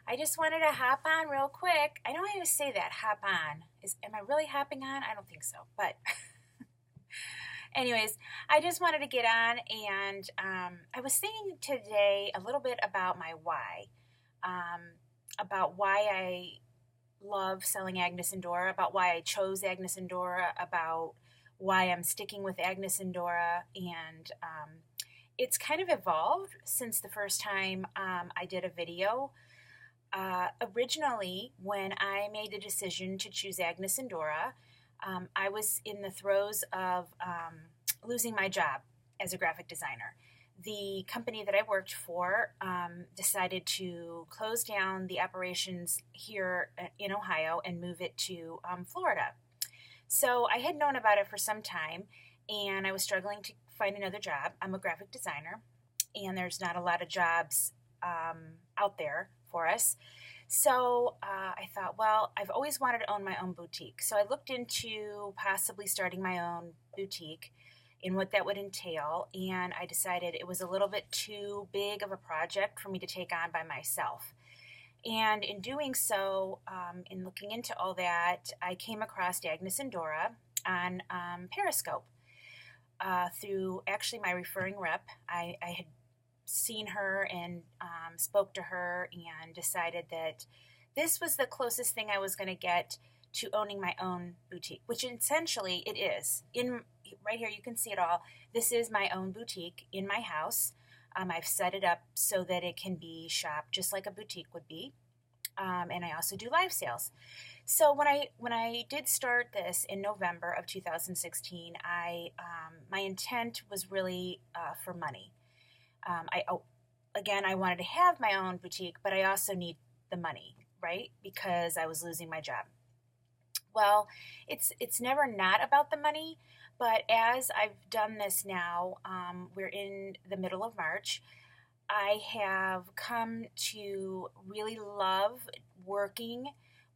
I just wanted to hop on real quick. I know I always say that, hop on. Am I really hopping on? I don't think so. But anyways, I just wanted to get on and I was thinking today a little bit about my why. About why I love selling Agnes and Dora, about why I chose Agnes and Dora, about why I'm sticking with Agnes and Dora, and it's kind of evolved since the first time I did a video. Originally, when I made the decision to choose Agnes and Dora, I was in the throes of losing my job as a graphic designer. The company that I worked for decided to close down the operations here in Ohio and move it to Florida. So I had known about it for some time, and I was struggling to find another job. I'm a graphic designer, and there's not a lot of jobs out there for us. So I thought, well, I've always wanted to own my own boutique. So I looked into possibly starting my own boutique and what that would entail, and I decided it was a little bit too big of a project for me to take on by myself. And in doing so, in looking into all that, I came across Agnes and Dora on Periscope through actually my referring rep. I had seen her and spoke to her and decided that this was the closest thing I was going to get to owning my own boutique, which essentially it is. Right here, you can see it all. This is my own boutique in my house. I've set it up so that it can be shopped just like a boutique would be. And I also do live sales. So when I did start this in November of 2016, my intent was really for money. I wanted to have my own boutique, but I also need the money, right? Because I was losing my job. Well, it's never not about the money, but as I've done this now, we're in the middle of March. I have come to really love working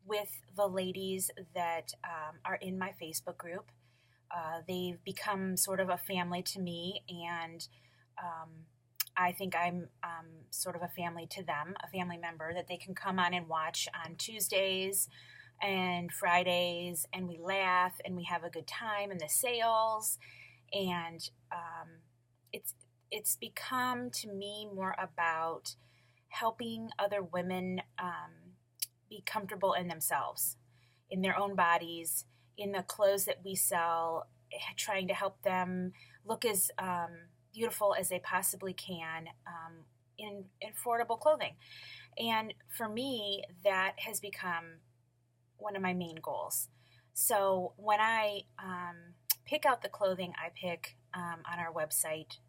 with the ladies that are in my Facebook group. They've become sort of a family to me, and I think I'm sort of a family to them, a family member that they can come on and watch on Tuesdays and Fridays, and we laugh and we have a good time in the sales, and it's become to me more about helping other women be comfortable in themselves, in their own bodies, in the clothes that we sell, trying to help them look as beautiful as they possibly can in affordable clothing. And for me, that has become one of my main goals. So when I pick out the clothing I pick on our website,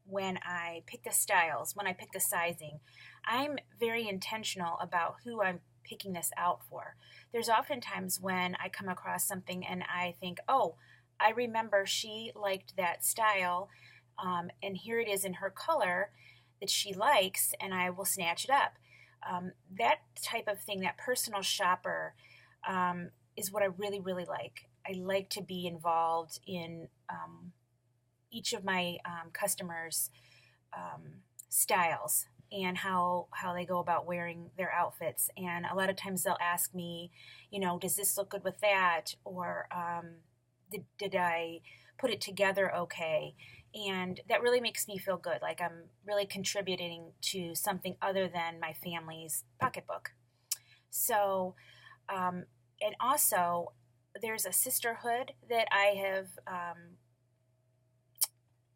when I pick the styles, when I pick the sizing, I'm very intentional about who I'm picking this out for. There's oftentimes when I come across something and I think, oh, I remember she liked that style, and here it is in her color that she likes, and I will snatch it up. That type of thing, that personal shopper, is what I really, really like. I like to be involved in each of my customers' styles and how they go about wearing their outfits. And a lot of times they'll ask me, does this look good with that? Or did I put it together okay? And that really makes me feel good, like I'm really contributing to something other than my family's pocketbook. So, and also, there's a sisterhood that I have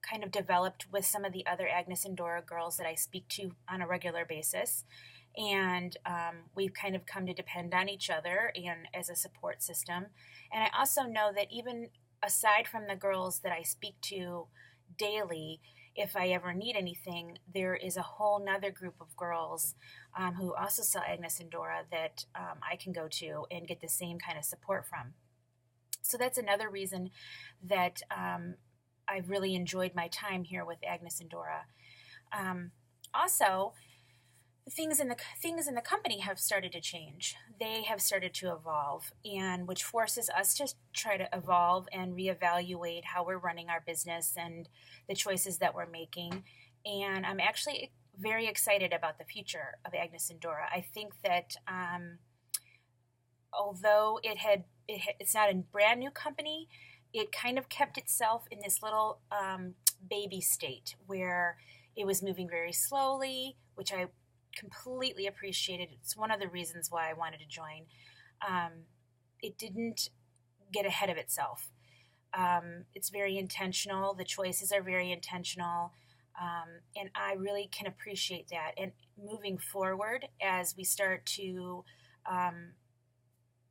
kind of developed with some of the other Agnes and Dora girls that I speak to on a regular basis. And we've kind of come to depend on each other and as a support system. And I also know that even aside from the girls that I speak to daily, if I ever need anything, there is a whole nother group of girls who also sell Agnes and Dora that I can go to and get the same kind of support from. So that's another reason that I've really enjoyed my time here with Agnes and Dora. Also, things in the company have started to change. They have started to evolve, and which forces us to try to evolve and reevaluate how we're running our business and the choices that we're making. And I'm actually very excited about the future of Agnes and Dora. I think that although it's not a brand new company, it kind of kept itself in this little baby state where it was moving very slowly, which I completely appreciated. It's one of the reasons why I wanted to join. It didn't get ahead of itself. It's very intentional. The choices are very intentional. And I really can appreciate that. And moving forward, as we start to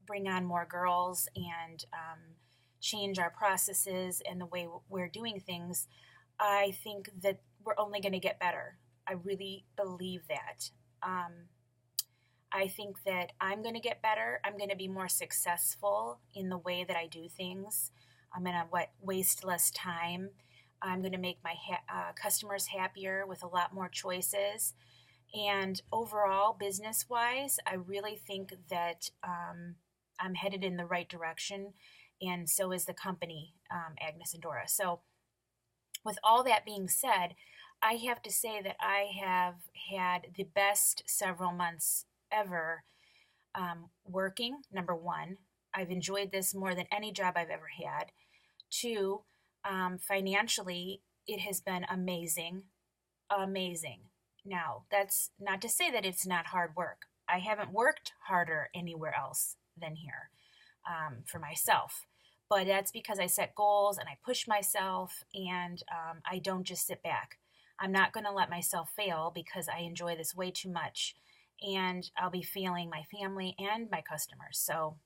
bring on more girls and change our processes and the way we're doing things, I think that we're only going to get better. I really believe that. I think that I'm going to get better. I'm going to be more successful in the way that I do things. I'm going to waste less time. I'm going to make my customers happier with a lot more choices. And overall, business-wise, I really think that I'm headed in the right direction, and so is the company, Agnes and Dora. So with all that being said, I have to say that I have had the best several months ever working. Number one, I've enjoyed this more than any job I've ever had. Two, financially, it has been amazing. Now, that's not to say that it's not hard work. I haven't worked harder anywhere else than here for myself. But that's because I set goals and I push myself, and I don't just sit back. I'm not going to let myself fail because I enjoy this way too much, and I'll be failing my family and my customers. So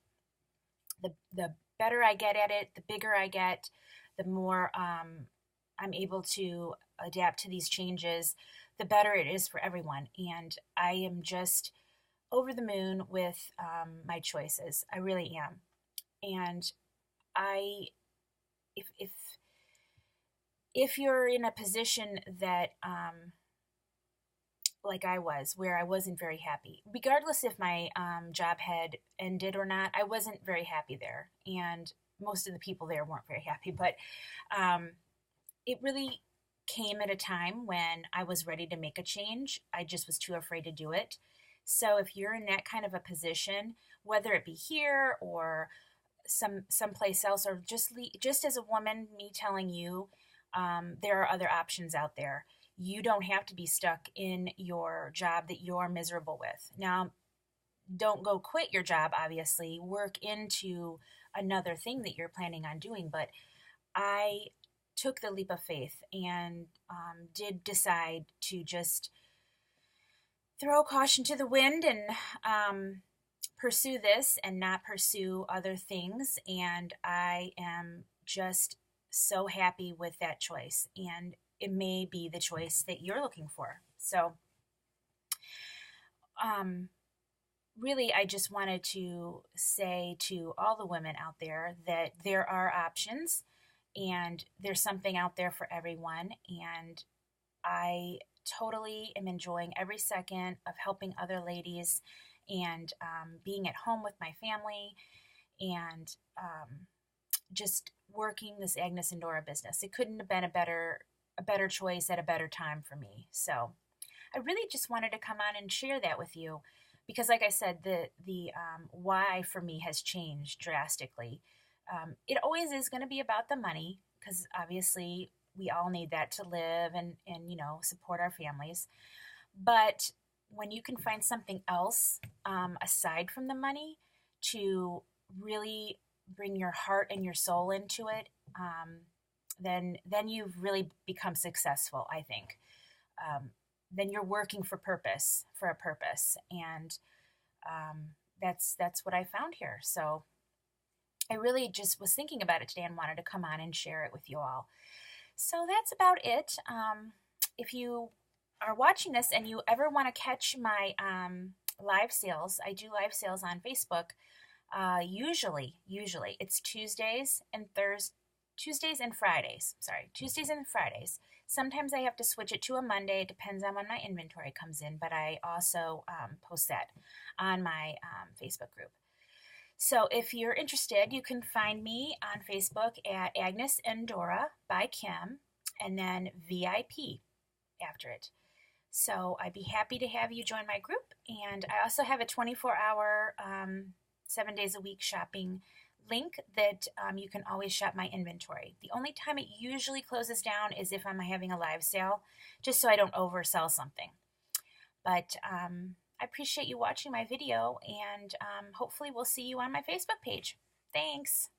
the better I get at it, the bigger I get, the more I'm able to adapt to these changes, the better it is for everyone. And I am just over the moon with my choices. I really am. And if you're in a position that like I was, where I wasn't very happy, regardless if my job had ended or not, I wasn't very happy there, and most of the people there weren't very happy. But it really came at a time when I was ready to make a change. I just was too afraid to do it. So if you're in that kind of a position, whether it be here or someplace else, or just as a woman, me telling you, there are other options out there. You don't have to be stuck in your job that you're miserable with. Now, don't go quit your job, obviously. Work into another thing that you're planning on doing. But I took the leap of faith and did decide to just throw caution to the wind and pursue this and not pursue other things. And I am just so happy with that choice. And it may be the choice that you're looking for. So, really, I just wanted to say to all the women out there that there are options and there's something out there for everyone. And I totally am enjoying every second of helping other ladies and being at home with my family and just working this Agnes and Dora business. It couldn't have been a better choice at a better time for me. So I really just wanted to come on and share that with you because, like I said, the why for me has changed drastically. It always is going to be about the money because obviously we all need that to live and support our families. But when you can find something else aside from the money to really bring your heart and your soul into it, then you've really become successful, I think. Then you're working for a purpose. And that's what I found here. So I really just was thinking about it today and wanted to come on and share it with you all. So that's about it. If you are watching this and you ever want to catch my live sales, I do live sales on Facebook. Usually it's Tuesdays and Fridays. Tuesdays and Fridays. Sometimes I have to switch it to a Monday. It depends on when my inventory comes in, but I also post that on my Facebook group. So if you're interested, you can find me on Facebook at Agnes and Dora by Kim, and then VIP after it. So I'd be happy to have you join my group. And I also have a 24-hour, 7 days a week shopping link that you can always shop my inventory. The only time it usually closes down is if I'm having a live sale, just so I don't oversell something. But I appreciate you watching my video, and hopefully we'll see you on my Facebook page. Thanks.